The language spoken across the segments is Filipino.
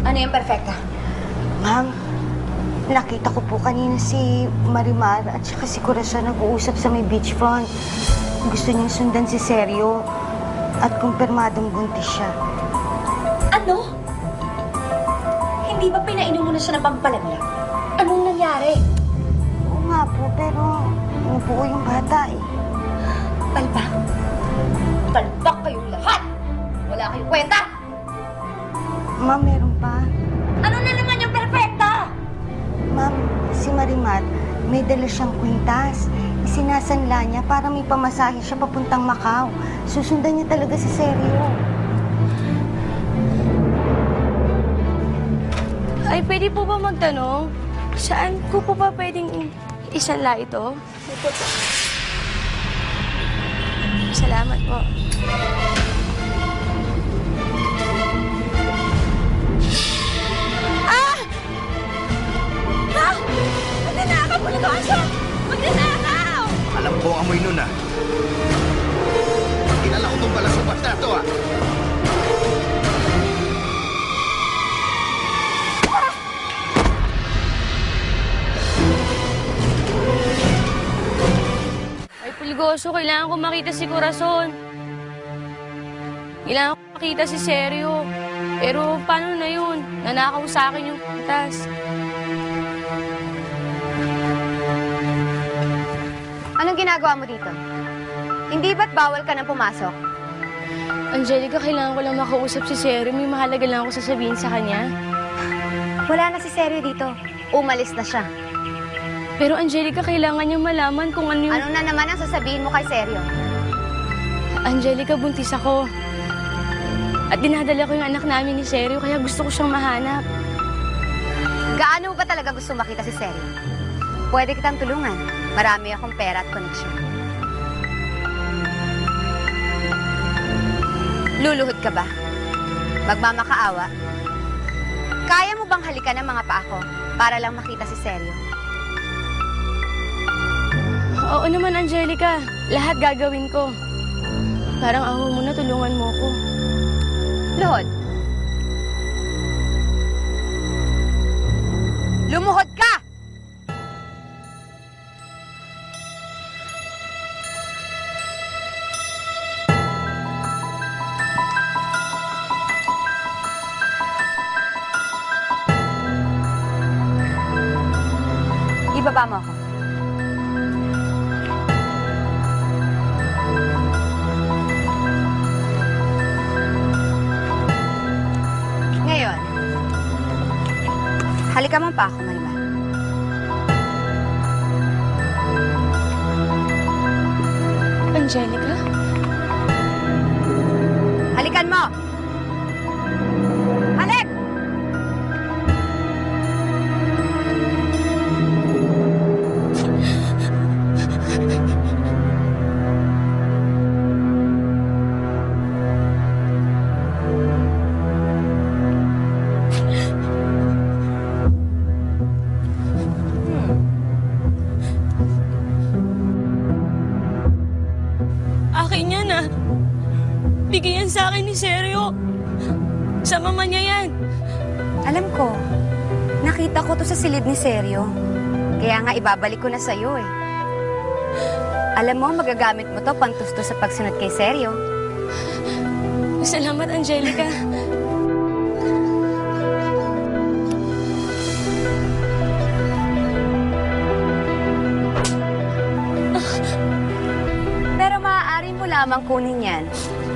Ano yung perfecta? Ma'am, nakita ko po kanina si Marimar at saka si Corazon nag-uusap sa may beachfront. Gusto niyang sundan si Sergio at kumpirmadong buntis siya. Ano? Hindi ba pinainom mo na siya ng pampalamig? Anong nangyari? Oo nga po, pero nabuo yung bata eh. Palpak. Palpak kayong lahat! Wala kayong kwenta! Ma'am, meron pa. Ano na naman yung perfecta? Ma'am, si Marimar, may dala siyang kwintas. Isinasanla niya para may pamasahe siya papuntang Macau. Susundan niya talaga si Sergio. Ay, pwede po ba magtanong? Saan ko po ba pwedeng isanla ito? Salamat po. Ah! Ah! Magnanakaw po na doon! Magnanakaw! Alam ko ang amoy nun, ah. Kilala ko tong balasubat na ito, ah. Ay, Pulgoso, kailangan ko makita si Corazon. Kailangan ko makita si Sergio. Pero paano na yun? Nanakaw sa akin yung kwintas. Anong ginagawa mo dito? Hindi ba't bawal ka nang pumasok? Angelica, kailangan ko lang makausap si Sergio. May mahalaga lang ako sasabihin sa kanya. Wala na si Sergio dito. Umalis na siya. Pero Angelica, kailangan niya malaman kung ano yung... Ano na naman ang sasabihin mo kay Sergio? Angelica, buntis ako. At dinadala ko yung anak namin ni Sergio, kaya gusto ko siyang mahanap. Gaano mo ba talaga gusto makita si Sergio? Pwede kitang tulungan. Marami akong pera at koneksyon. Luluhod ka ba? Magmamakaawa? Kaya mo bang halikan ng mga paa ko para lang makita si Sergio? Oo naman, Angelica. Lahat gagawin ko. Parang aho mo na, tulungan mo ko. Luhod. Lumuhod ka! Ibaba mo ako. Ngayon, halika mo pa ako, Marimar. Angelica? Halikan mo! Halik! Akin yan, ah. Bigyan sa akin ni Sergio. Sa mama niya yan. Alam ko, nakita ko to sa silid ni Sergio. Kaya nga ibabalik ko na sa'yo eh. Alam mo, magagamit mo to pantusto sa pagsunod kay Sergio. Salamat, Angelica. Pero maaari mo lamang kunin yan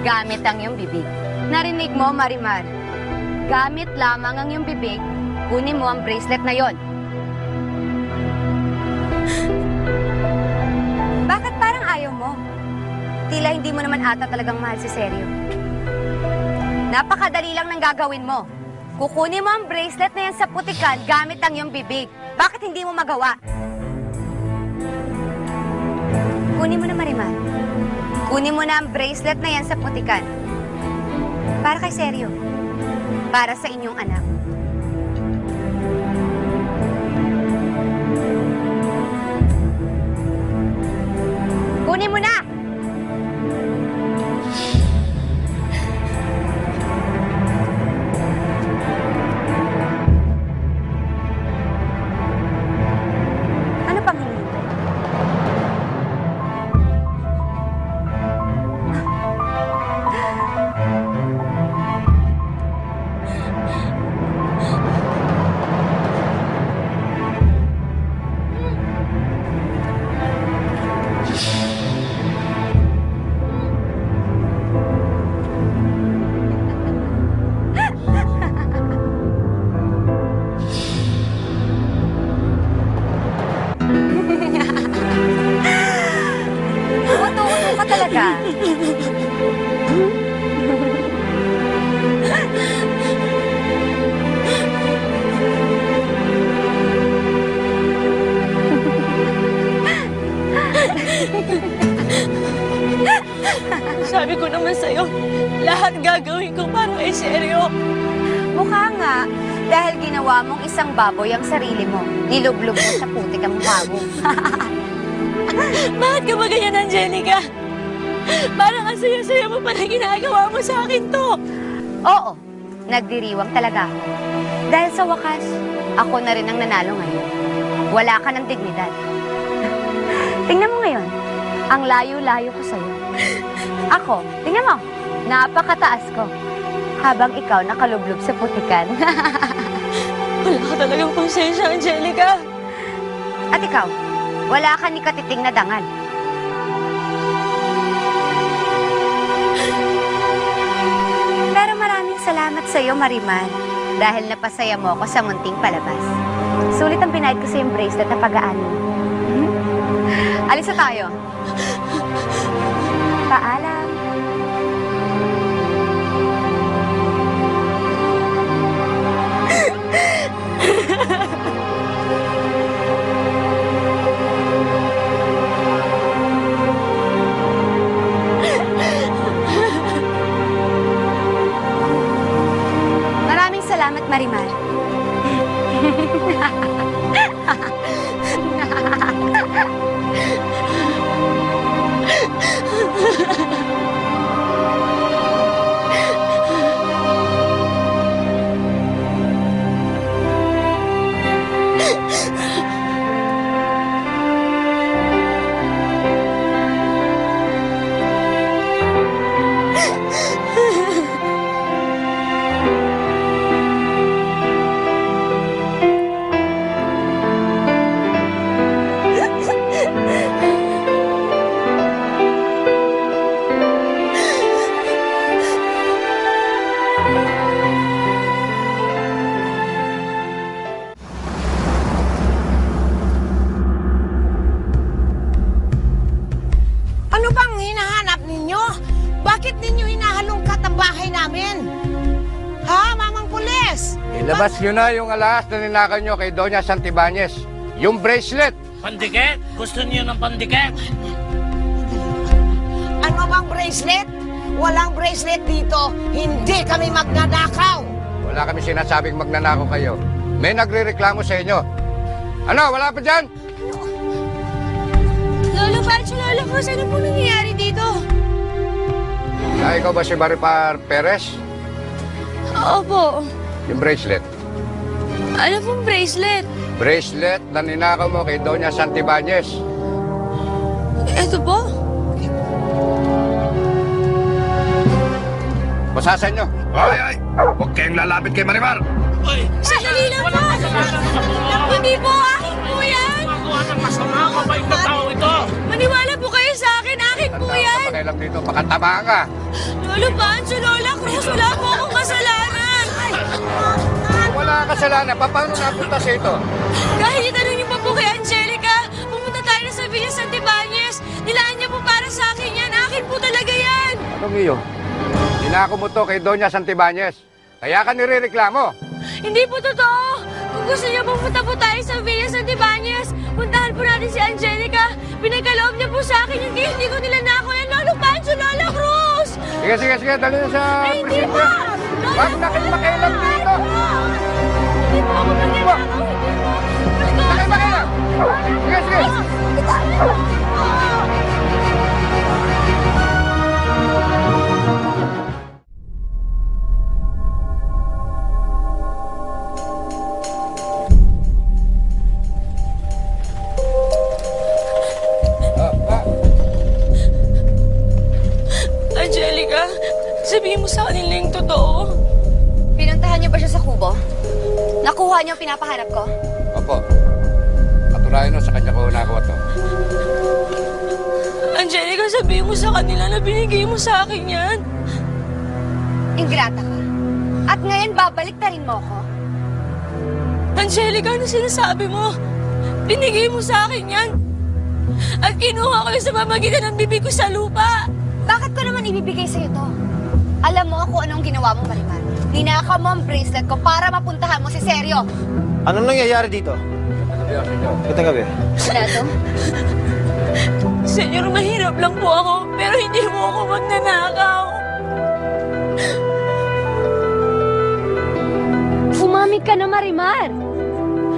gamit ang iyong bibig. Narinig mo, Marimar? Gamit lamang ang iyong bibig, kunin mo ang bracelet na yon. Bakit parang ayaw mo? Tila hindi mo naman ata talagang mahal si Sergio. Napakadali lang ng gagawin mo. Kukunin mo ang bracelet na yan sa putikan gamit ang iyong bibig. Bakit hindi mo magawa? Kunin mo na, Marimar. Kunin mo na ang bracelet na yan sa putikan. Para kay Sergio. Para sa inyong anak. Kunin mo na! Seryo. Mukha nga, dahil ginawa mong isang baboy ang sarili mo. Nilublog mo sa putik ang mukha mo. Bakit ka ba ganyan, Angelica? Parang ang saya-saya mo pa na ginagawa mo sa akin to. Oo, nagdiriwang talaga ako. Dahil sa wakas, ako na rin ang nanalo ngayon. Wala ka ng dignidad. Tingnan mo ngayon, ang layo-layo ko sa'yo. Ako, tingnan mo, napakataas ko. Habang ikaw nakalublog sa putikan. Wala ka talagang konsensya, Angelica. At ikaw, wala ka ni katiting na dangal. Pero maraming salamat sa iyo, Mariman. Dahil napasaya mo ako sa munting palabas. Sulit ang binayad ko sa iyong bracelet na pag-aani. Alis na tayo. Paalam. Maraming salamat, Marimar. Ano bang hinahanap ninyo? Bakit ninyo hinahalungkat ang bahay namin? Ha, Mamang Pulis? Ilabas nyo na yung alahas na ninakaw nyo kay Doña Santibanez. Yung bracelet. Pandikit? Gusto niyo ng pandikit? Ano bang bracelet? Walang bracelet dito. Hindi kami magnanakaw. Wala kami sinasabing magnanakaw kayo. May nagre-reklamo sa inyo. Ano, wala pa dyan? Lolo Pancho, Lolo Cruz, ano po nangyayari dito? Ikaw ba si Maripar Perez? Opo. Yung bracelet. Ano pong bracelet? Bracelet na ninakaw mo kay Doña Santibanez. Ito po? Basasan nyo. Ay! Huwag kayong lalapit kay Marimar! Uy! Sandali lang po! Hindi po, akin po yan! Magawa ng masama, mabait na tao ito! Maniwala po kayo sa akin, akin po yan! Pakialam dito, baka tama ka. Lolo Pancho, Lola Cruz, wala po akong kasalanan! Wala kang kasalanan. Paano napunta sa ito? Kahit itanong niyo pa po kay Angelica, pumunta tayo na sa Villa Santibanez. Nilaan niya po para sa akin yan. Akin po talaga yan. Anong iyo? Ninakaw mo to kay Doña Santibanez. Kaya ka nirereklamo. Hindi po totoo. Kung gusto niyo pumunta po tayo sa Villa Santibanez, puntahan po natin si Angelica. Pinagkaloob niya po sa akin yung hindi ko nila nako yan. Lolo Pancho, Lola Cruz! Sige, dali na sa Ay, hindi po! presidente. Huwag na kayo makialam dito. Hindi po ako magnanakaw. Hindi po. Bakit makialam? Sige. Angelica, sabihin mo sa kanila yung totoo. Pinuntahan niyo ba siya sa kubo? Nakuha niyo ang pinapahanap ko? Opo. Paturayan mo sa kanya ko nakuha to. Angelica, sabihin mo sa kanila na binigay mo sa akin yan. Ingrata ka. At ngayon babalik ta rin mo ako? Angelica, ano sinasabi mo? Binigay mo sa akin yan. At kinuha ko yun sa pamagitan ng bibig ko sa lupa. Bakit ko naman ibibigay sa'yo to? Alam mo kung anong ginawa mo, Marimar. Ninakaw mo ang bracelet ko para mapuntahan mo si Seryo. Anong nangyayari dito? Ito gabi. Ano to? Senyor, mahirap lang po ako, pero hindi mo ako magnanakaw. Makinig ka na, Marimar!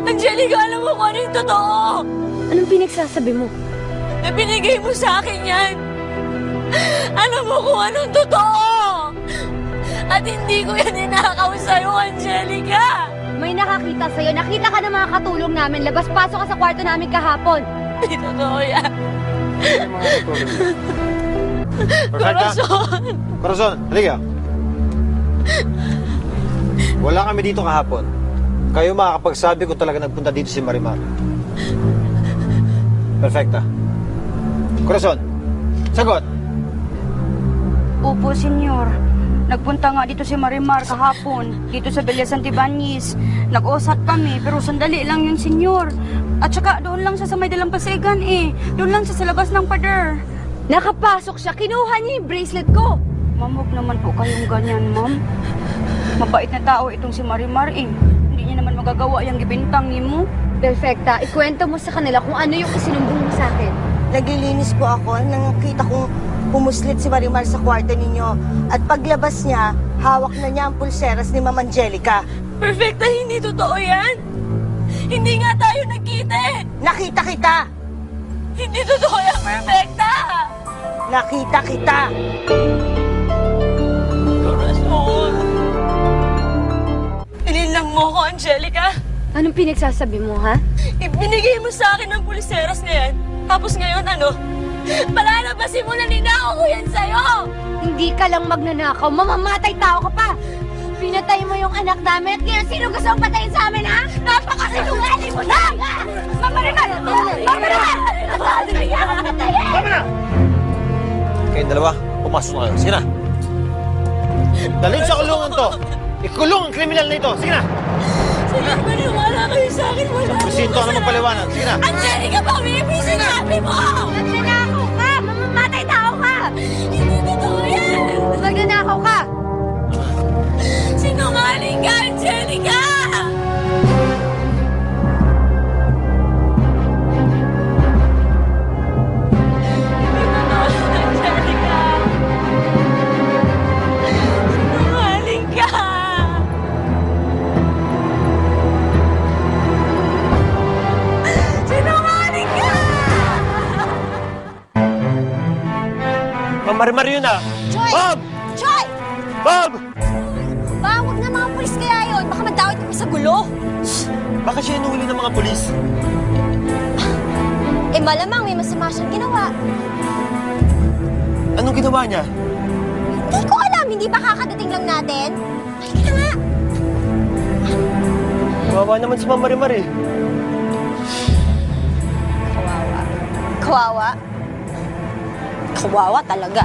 Angelica, alam mo kung ano yung totoo. Anong pinagsasabi mo? Na binigay mo sa akin yan. Alam mo kung anong totoo. At hindi ko yan inakaw sa'yo, Angelica. May nakakita sa'yo. Nakita ka ng mga katulong namin. Labas-pasok ka sa kwarto namin kahapon. Hindi totoo yan. Perfecta? Corazon, halika. Wala kami dito kahapon. Kayo makakapagsabi kung talaga nagpunta dito si Marimar. Perfecta. Corazon, sagot. Opo, senyor. Nagpunta nga dito si Marimar kahapon, dito sa Villa Santibanez. Nag-usap kami, pero sandali lang yun, senyor. At saka doon lang siya sa may dalampasigan eh. Doon lang siya sa labas ng pader. Nakapasok siya. Kinuha niya yung bracelet ko. Ma'am, huwag naman po kayong ganyan, ma'am. Mabait na tao itong si Marimar eh. Hindi niya naman magagawa yung gibintang ni mo. Perfecta, ikwento mo sa kanila kung ano yung isinumbong mo sa akin. Naglilinis po ako nang nakita kong pumuslit si Marimar sa kwarto ninyo. At paglabas niya, hawak na niya ang pulseras ni Ma'am Angelica. Perfecta, hindi totoo yan. Hindi nga tayo nagkita eh. Nakita kita! Hindi totoo yan, Perfecta. Nakita kita! Corazon. Inilang mo ko, Angelica. Anong pinagsasabi mo, ha? Ibinigay mo sa akin ang puliseras na yan. Tapos ngayon, ano? Palalabasin mo na ninakaw ko yan sa'yo! Hindi ka lang magnanakaw. Mamamatay tao ka pa. Pinatay mo yung anak namin at ngayon sino gusto ang patayin sa amin, ha? Napakasinungaling mo na! Mamarimar! Mamarimar! Tama na! Kayong dalawa, pumasok na kayo. Sige na. Dalhin sa kulungan to. Ikulong ang kriminal na ito. Sige na. Sige, maniwala kayo sa akin. Wala Presinto ka na magpaliwanag. Sige na. Angelica, pamibig sinabi mo! Magnanakaw ka! Mamamatay tao ka! Hindi totoo yan! Magnanakaw ka! Sinungaling ka, Angelica! Sinungaling ka! Sinungaling ka! Ma'am Marimar yun ah. Bob! Joy! Bob! Huwag na mga pulis kaya yun. Baka madawit kami sa gulo. Baka siya inuhuli ng mga pulis. Eh malamang may masama siyang ginawa. Anong ginawa niya? Hindi ko alam. Hindi ba kakadating lang natin? Halika na nga. Kawawa naman si Ma'am Marimar eh. Kawawa? Kawawa talaga.